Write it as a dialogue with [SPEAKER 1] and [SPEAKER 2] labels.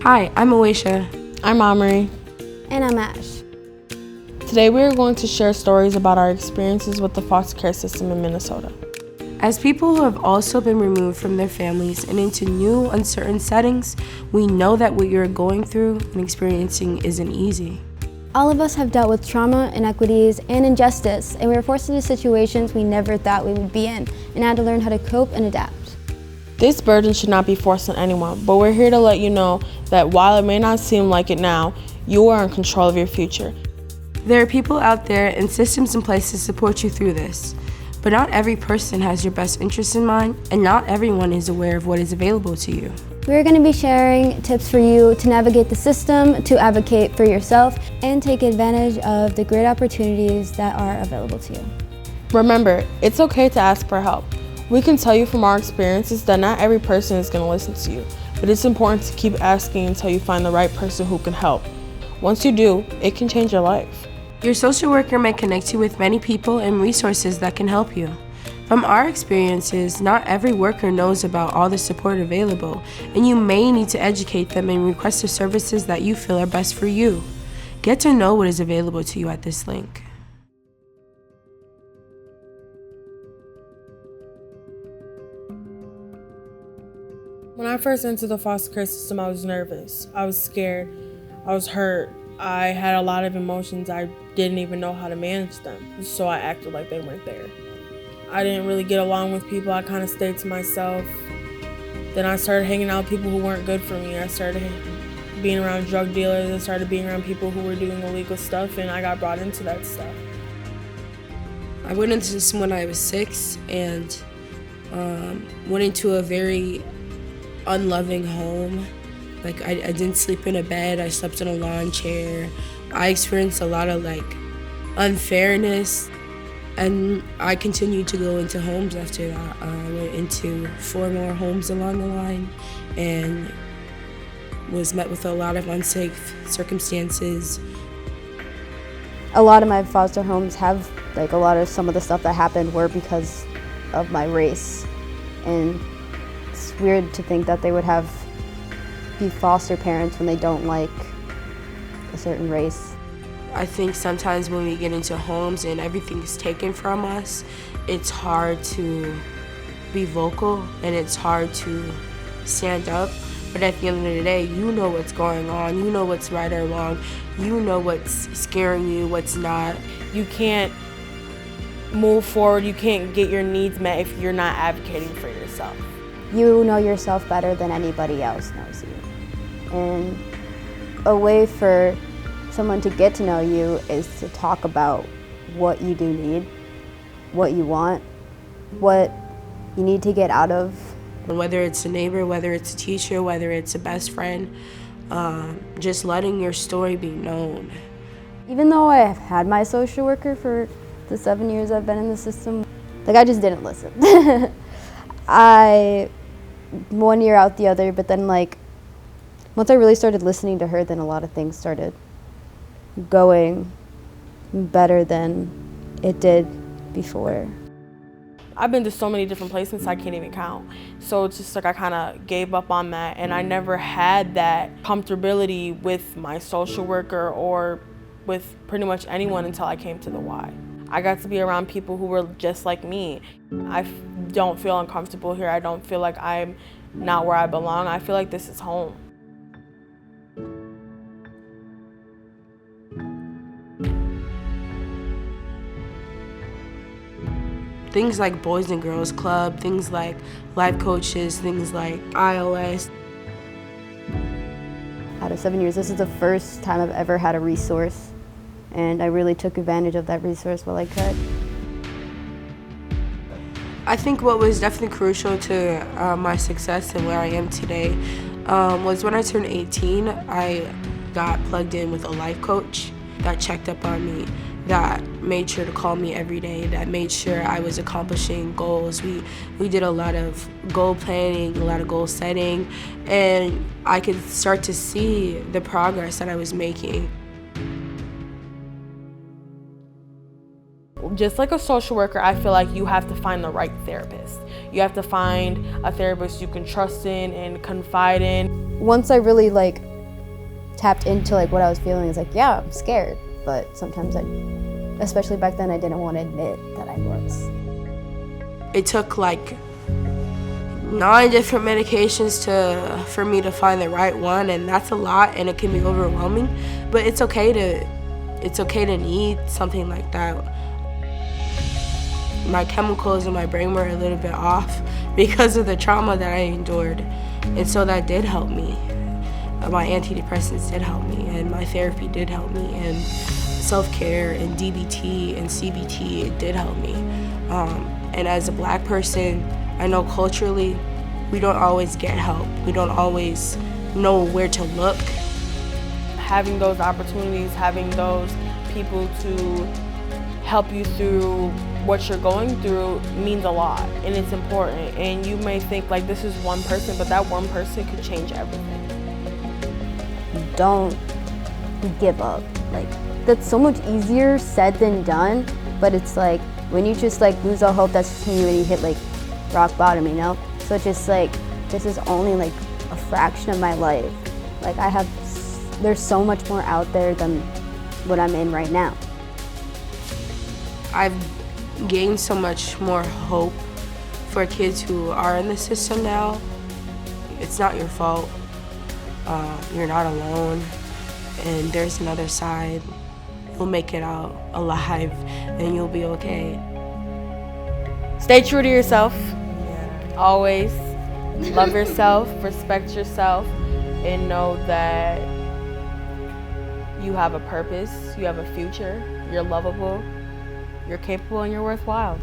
[SPEAKER 1] Hi, I'm Oaisha.
[SPEAKER 2] I'm Amory.
[SPEAKER 3] And I'm Ash.
[SPEAKER 2] Today we are going to share stories about our experiences with the foster care system in Minnesota.
[SPEAKER 1] As people who have also been removed from their families and into new, uncertain settings, we know that what you're going through and experiencing isn't easy.
[SPEAKER 3] All of us have dealt with trauma, inequities, and injustice, and we were forced into situations we never thought we would be in, and had to learn how to cope and adapt.
[SPEAKER 2] This burden should not be forced on anyone, but we're here to let you know that while it may not seem like it now, you are in control of your future.
[SPEAKER 1] There are people out there and systems in place to support you through this, but not every person has your best interests in mind, and not everyone is aware of what is available to you.
[SPEAKER 3] We're going to be sharing tips for you to navigate the system, to advocate for yourself, and take advantage of the great opportunities that are available to you.
[SPEAKER 2] Remember, it's okay to ask for help. We can tell you from our experiences that not every person is going to listen to you, but it's important to keep asking until you find the right person who can help. Once you do, it can change your life.
[SPEAKER 1] Your social worker may connect you with many people and resources that can help you. From our experiences, not every worker knows about all the support available, and you may need to educate them and request the services that you feel are best for you. Get to know what is available to you at this link.
[SPEAKER 2] When I first entered the foster care system, I was nervous. I was scared. I was hurt. I had a lot of emotions. I didn't even know how to manage them, so I acted like they weren't there. I didn't really get along with people. I kind of stayed to myself. Then I started hanging out with people who weren't good for me. I started being around drug dealers. I started being around people who were doing illegal stuff, and I got brought into that stuff.
[SPEAKER 1] I went into this when I was 6 and went into a very unloving home. Like I didn't sleep in a bed, I slept in a lawn chair. I experienced a lot of unfairness, and I continued to go into homes after that. I went into 4 more homes along the line and was met with a lot of unsafe circumstances.
[SPEAKER 3] A lot of my foster homes have, some of the stuff that happened were because of my race. And it's weird to think that they would be foster parents when they don't like a certain race.
[SPEAKER 1] I think sometimes when we get into homes and everything is taken from us, it's hard to be vocal and it's hard to stand up. But at the end of the day, you know what's going on, you know what's right or wrong, you know what's scaring you, what's not.
[SPEAKER 2] You can't move forward, you can't get your needs met if you're not advocating for yourself.
[SPEAKER 3] You know yourself better than anybody else knows you. And a way for someone to get to know you is to talk about what you do need, what you want, what you need to get out of.
[SPEAKER 1] Whether it's a neighbor, whether it's a teacher, whether it's a best friend, just letting your story be known.
[SPEAKER 3] Even though I have had my social worker for the 7 years I've been in the system, I just didn't listen. I, one year out the other, but then once I really started listening to her, then a lot of things started going better than it did before.
[SPEAKER 2] I've been to so many different places I can't even count. So it's just I kind of gave up on that, and I never had that comfortability with my social worker or with pretty much anyone until I came to the Y. I got to be around people who were just like me. I don't feel uncomfortable here. I don't feel like I'm not where I belong. I feel like this is home.
[SPEAKER 1] Things like Boys and Girls Club, things like life coaches, things like ILS.
[SPEAKER 3] Out of 7 years, this is the first time I've ever had a resource, and I really took advantage of that resource while I could.
[SPEAKER 1] I think what was definitely crucial to my success and where I am today was when I turned 18, I got plugged in with a life coach that checked up on me, that made sure to call me every day, that made sure I was accomplishing goals. We did a lot of goal planning, a lot of goal setting, and I could start to see the progress that I was making.
[SPEAKER 2] Just like a social worker, I feel like you have to find the right therapist. You have to find a therapist you can trust in and confide in.
[SPEAKER 3] Once I really tapped into like what I was feeling. It's like, yeah, I'm scared, but sometimes especially back then, I didn't want to admit that I was.
[SPEAKER 1] It took like 9 different medications for me to find the right one, and that's a lot, and it can be overwhelming. But it's okay to need something like that. My chemicals in my brain were a little bit off because of the trauma that I endured, and so that did help me. My antidepressants did help me, and my therapy did help me, and self-care and DBT and CBT, it did help me. And as a Black person, I know culturally we don't always get help. We don't always know where to look.
[SPEAKER 2] Having those opportunities, having those people to help you through what you're going through means a lot, and it's important. And you may think like this is one person, but that one person could change everything.
[SPEAKER 3] Don't give up. Like, that's so much easier said than done, but it's like when you just like lose all hope, that's just when you hit like rock bottom, you know? So it's just like, this is only like a fraction of my life. Like there's so much more out there than what I'm in right now.
[SPEAKER 1] I've gained so much more hope for kids who are in the system now. It's not your fault. You're not alone, and there's another side. You'll make it out alive, and you'll be okay.
[SPEAKER 2] Stay true to yourself. Always love yourself, respect yourself, and know that you have a purpose, you have a future, you're lovable, you're capable, and you're worthwhile.